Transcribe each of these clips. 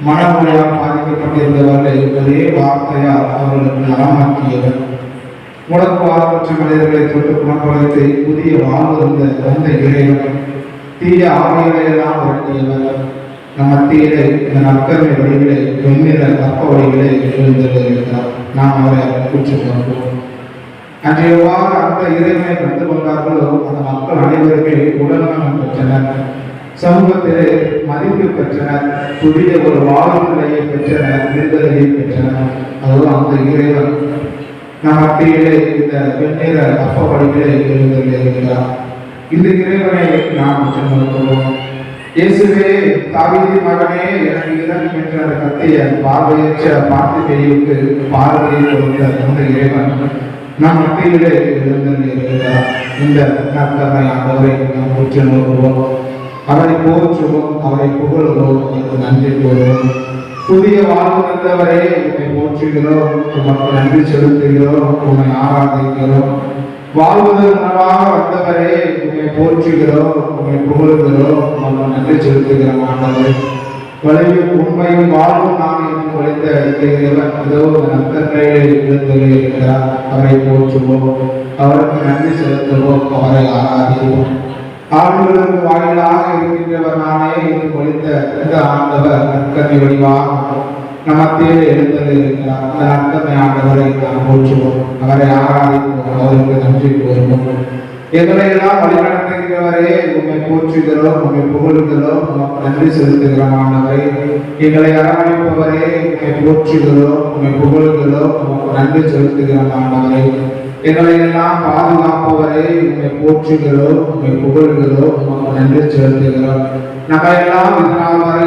மனநோயால் பாதிக்கப்பட்டிருந்தவர்களை ஒரே வார்த்தையால் அவர்களுக்கு நலமாக்கியவர். முடக்குவாதமற்ற மனிதர்களை தொட்டு குணப்படுத்தி புதிய வாழ்வு இருந்த அந்த இறைவன் தீய ஆவிகளை எல்லாம் விரட்டியவர். நம் மத்தியிலே இந்த நற்கருணை வழிகளை வெண்ணிற கற்ப வழிகளை எழுந்திருக்கிறார். நாம் அவரை கூச்சு பார்ப்போம். அன்று எவ்வாறு அந்த இறைவனை கண்டு கொண்டார்களோ அந்த மக்கள் அனைவருமே உடல்நலம் பெற்றனர், சமூகத்திலே மதிப்பு பெற்றனர், புதிய ஒரு வாழ்வு நிலையை பெற்றனர், விடுதலையை பெற்றனர். அதுவும் அந்த இறைவன் நம் மத்தியிலே இந்த வெண்ணிற கற்ப வழிகளை எழுந்திருக்கிறார். இந்த இறைவனை நாம் சென்றோம். இயேசுவே, தாவீதின் மகனே, எனக்கு இறங்கும் என்ற கத்திய பார்வையற்ற பார்த்திபேயுக்கு பார்வையை கொடுத்த அந்த இறைவன் நம் மத்தியிலே எழுந்திருக்கிறார். இந்த நற்கருணை ஆண்டவரை நாம் உற்று நோக்குவோம், அவரை போற்றுவோம், அவரை புகழுவோம், அவருக்கு நன்றி கூறுவோம். புதிய வாழ்வு தந்தவரே, உண்மை போற்றுகிறோம், உமக்கு நன்றி செலுத்துகிறோம், உண்மை ஆராதிக்கிறோம். வாழ்வதற்கு உணவாக வந்தவரே, உண்மை போற்றுகிறோம், உண்மை புகழுகிறோம், உமக்கு நன்றி செலுத்துகிறோம். ஆண்டவரே, வழியும் உண்மையும் வாழ்வும் நாம் என்று ஒழித்த இறைவன் ஏதோ நற்கருணையை இருக்கிறார். அவரை போற்றுவோம், அவருக்கு நன்றி செலுத்துவோம், அவரை ஆராதிப்போம். ஆண்டுகளுக்கு வாயிலாக இருக்கின்றவர் நானே என்று ஒழித்த இந்த ஆண்டவர் நற்கருணை வடிவாக நமத்திலே எழுந்திருக்கிறார். அந்த நற்கருணை ஆண்டவரை நாம் போற்றுவோம், அவரை ஆராதிப்போம், அவருக்கு நன்றி கூறுவோம். எங்களை எல்லாம் வழிநடத்துகிறவரே, உண்மை போற்றுகிறோம், உண்மை புகழுகிறோம், உமக்கு நன்றி செலுத்துகிறோம். ஆண்டவரை, எங்களை அரவணைப்பவரே, உண்மை போற்றுகிறோம், உண்மை புகழுகிறோம், உமக்கு நன்றி செலுத்துகிறோம். ஆண்டவரை, எங்களை எல்லாம் பாதுகாப்பவரே, உண்மை போற்றுகிறோம், உண்மை புகழுகிறோம், உமக்கு நன்றி செலுத்துகிறோம். நம்ம எல்லாம் இதனால் வரை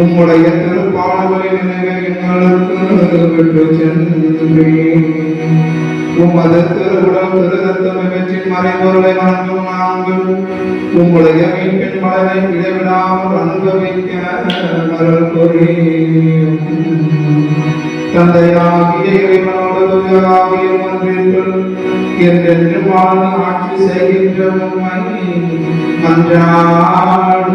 உம்முடைய திருப்பாடுகளை நினைவை எங்களுக்கு விட்டு சென்றேன். உமது திருவுடல் திருரத்தம் இவற்றின் மறைபொருளை வணங்கும் நாங்கள் உம்முடைய மீட்பின் பலனை இடைவிடாமல் அனுபவிக்க அருள் புரியும். தந்தையாகிய இறைவனோடு தூயராகிய ஒன்றிற்குள் என்றென்று வாழ்ந்து ஆட்சி செய்கின்ற உம்மை மன்றாடுகிறோம்.